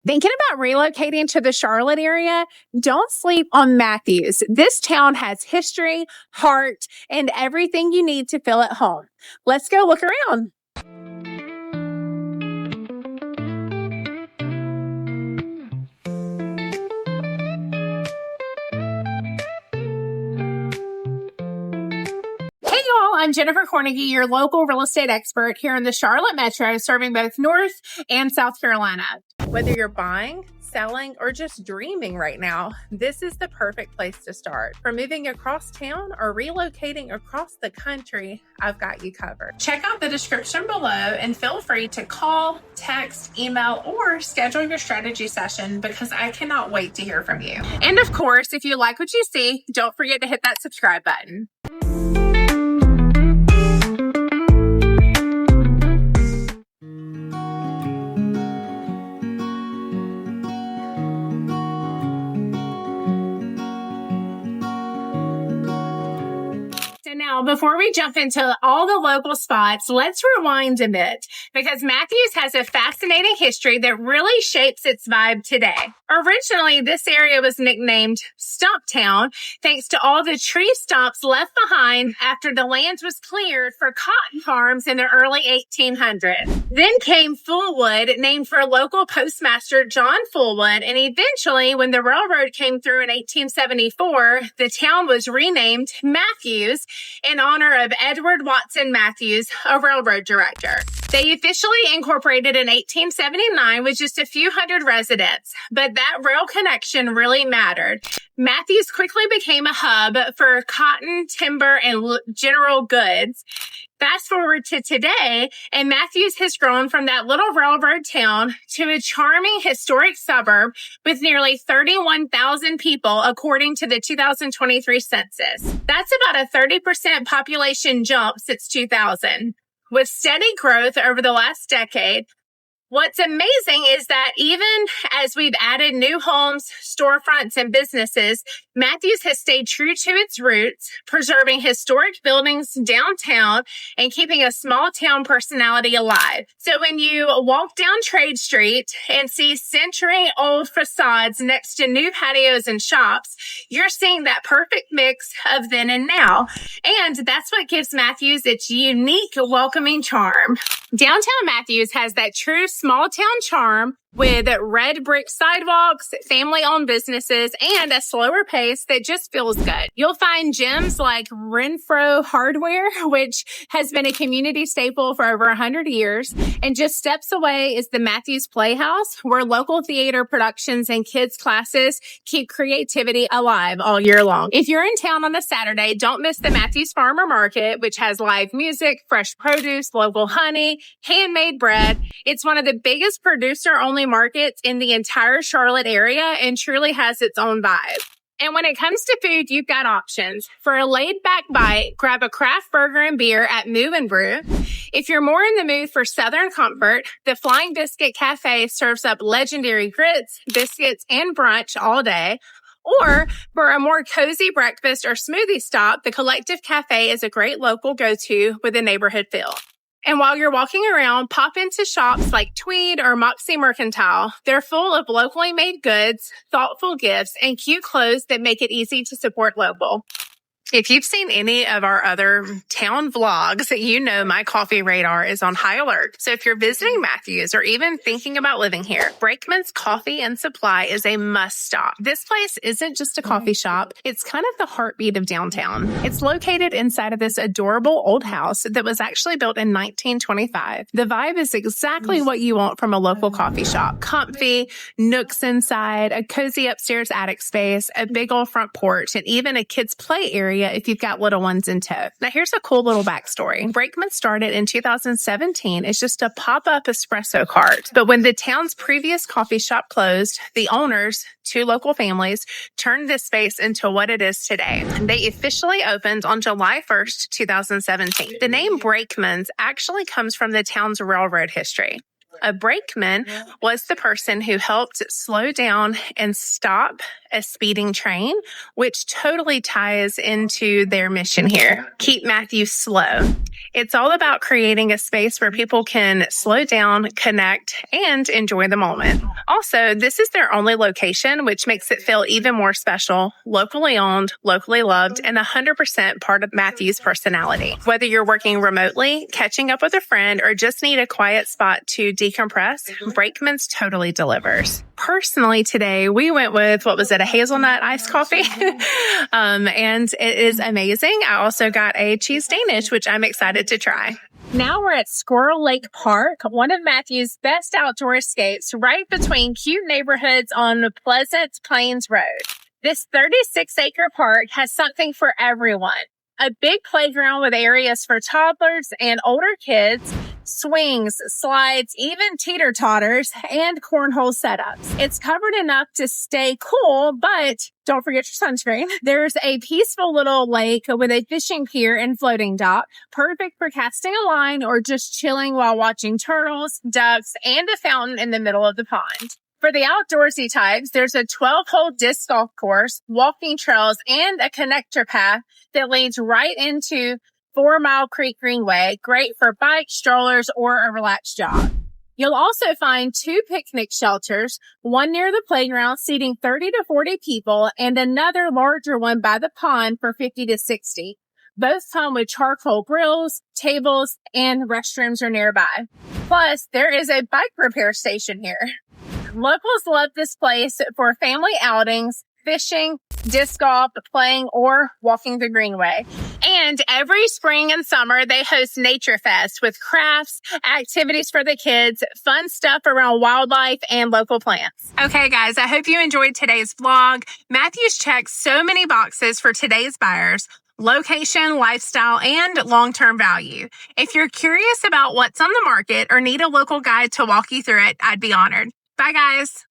Thinking about relocating to the Charlotte area? Don't sleep on Matthews. This town has history, heart, and everything you need to feel at home. Let's go look around. Hey y'all, I'm Jennifer Cornegie, your local real estate expert here in the Charlotte Metro, serving both North and South Carolina. Whether you're buying, selling, or just dreaming right now, this is the perfect place to start. From moving across town or relocating across the country, I've got you covered. Check out the description below and feel free to call, text, email, or schedule your strategy session because I cannot wait to hear from you. And of course, if you like what you see, don't forget to hit that subscribe button. Now, before we jump into all the local spots, let's rewind a bit because Matthews has a fascinating history that really shapes its vibe today. Originally, this area was nicknamed Stumptown thanks to all the tree stumps left behind after the land was cleared for cotton farms in the early 1800s. Then came Fullwood, named for local postmaster John Fullwood, and eventually, when the railroad came through in 1874, the town was renamed Matthews in honor of Edward Watson Matthews, a railroad director. They officially incorporated in 1879 with just a few hundred residents, but that rail connection really mattered. Matthews quickly became a hub for cotton, timber, and general goods. Fast forward to today, and Matthews has grown from that little railroad town to a charming historic suburb with nearly 31,000 people, according to the 2023 census. That's about a 30% population jump since 2000. With steady growth over the last decade, what's amazing is that even as we've added new homes, storefronts, and businesses, Matthews has stayed true to its roots, preserving historic buildings downtown and keeping a small town personality alive. So when you walk down Trade Street and see century-old facades next to new patios and shops, you're seeing that perfect mix of then and now. And that's what gives Matthews its unique, welcoming charm. Downtown Matthews has that true small town charm with red brick sidewalks, family-owned businesses, and a slower pace that just feels good. You'll find gyms like Renfro Hardware, which has been a community staple for over 100 years. And just steps away is the Matthews Playhouse, where local theater productions and kids' classes keep creativity alive all year long. If you're in town on a Saturday, don't miss the Matthews Farmer Market, which has live music, fresh produce, local honey, handmade bread. It's one of the biggest producer-only markets in the entire Charlotte area and truly has its own vibe. And when it comes to food, you've got options. For a laid-back bite, grab a craft burger and beer at Moo and Brew. If you're more in the mood for Southern comfort, the Flying Biscuit Cafe serves up legendary grits, biscuits, and brunch all day. Or for a more cozy breakfast or smoothie stop, the Collective Cafe is a great local go-to with a neighborhood feel. And while you're walking around, pop into shops like Tweed or Moxie Mercantile. They're full of locally made goods, thoughtful gifts, and cute clothes that make it easy to support local. If you've seen any of our other town vlogs, you know my coffee radar is on high alert. So if you're visiting Matthews or even thinking about living here, Brakeman's Coffee and Supply is a must stop. This place isn't just a coffee shop. It's kind of the heartbeat of downtown. It's located inside of this adorable old house that was actually built in 1925. The vibe is exactly what you want from a local coffee shop. Comfy, nooks inside, a cozy upstairs attic space, a big old front porch, and even a kids' play area if you've got little ones in tow. Now, here's a cool little backstory. Brakeman started in 2017 as just a pop-up espresso cart. But when the town's previous coffee shop closed, the owners, two local families, turned this space into what it is today. They officially opened on July 1st, 2017. The name Brakeman's actually comes from the town's railroad history. A brakeman was the person who helped slow down and stop a speeding train, which totally ties into their mission here. Keep Matthews slow. It's all about creating a space where people can slow down, connect, and enjoy the moment. Also, this is their only location, which makes it feel even more special, locally owned, locally loved, and 100% part of Matthew's personality. Whether you're working remotely, catching up with a friend, or just need a quiet spot to decompress, Brakeman's totally delivers. Personally, today we went with, a hazelnut iced coffee? And it is amazing. I also got a cheese Danish, which I'm excited to try. Now we're at Squirrel Lake Park, one of Matthew's best outdoor escapes, right between cute neighborhoods on Pleasant Plains Road. This 36-acre park has something for everyone. A big playground with areas for toddlers and older kids, swings, slides, even teeter-totters, and cornhole setups. It's covered enough to stay cool, but don't forget your sunscreen. There's a peaceful little lake with a fishing pier and floating dock, perfect for casting a line or just chilling while watching turtles, ducks, and a fountain in the middle of the pond. For the outdoorsy types, there's a 12-hole disc golf course, walking trails, and a connector path that leads right into 4 Mile Creek Greenway, great for bikes, strollers, or a relaxed jog. You'll also find 2 picnic shelters, one near the playground seating 30 to 40 people, and another larger one by the pond for 50 to 60. Both come with charcoal grills, tables, and restrooms are nearby. Plus, there is a bike repair station here. Locals love this place for family outings, fishing, disc golf, playing, or walking the Greenway. And every spring and summer, they host Nature Fest with crafts, activities for the kids, fun stuff around wildlife, and local plants. Okay, guys, I hope you enjoyed today's vlog. Matthew's checked so many boxes for today's buyers: location, lifestyle, and long-term value. If you're curious about what's on the market or need a local guide to walk you through it, I'd be honored. Bye, guys.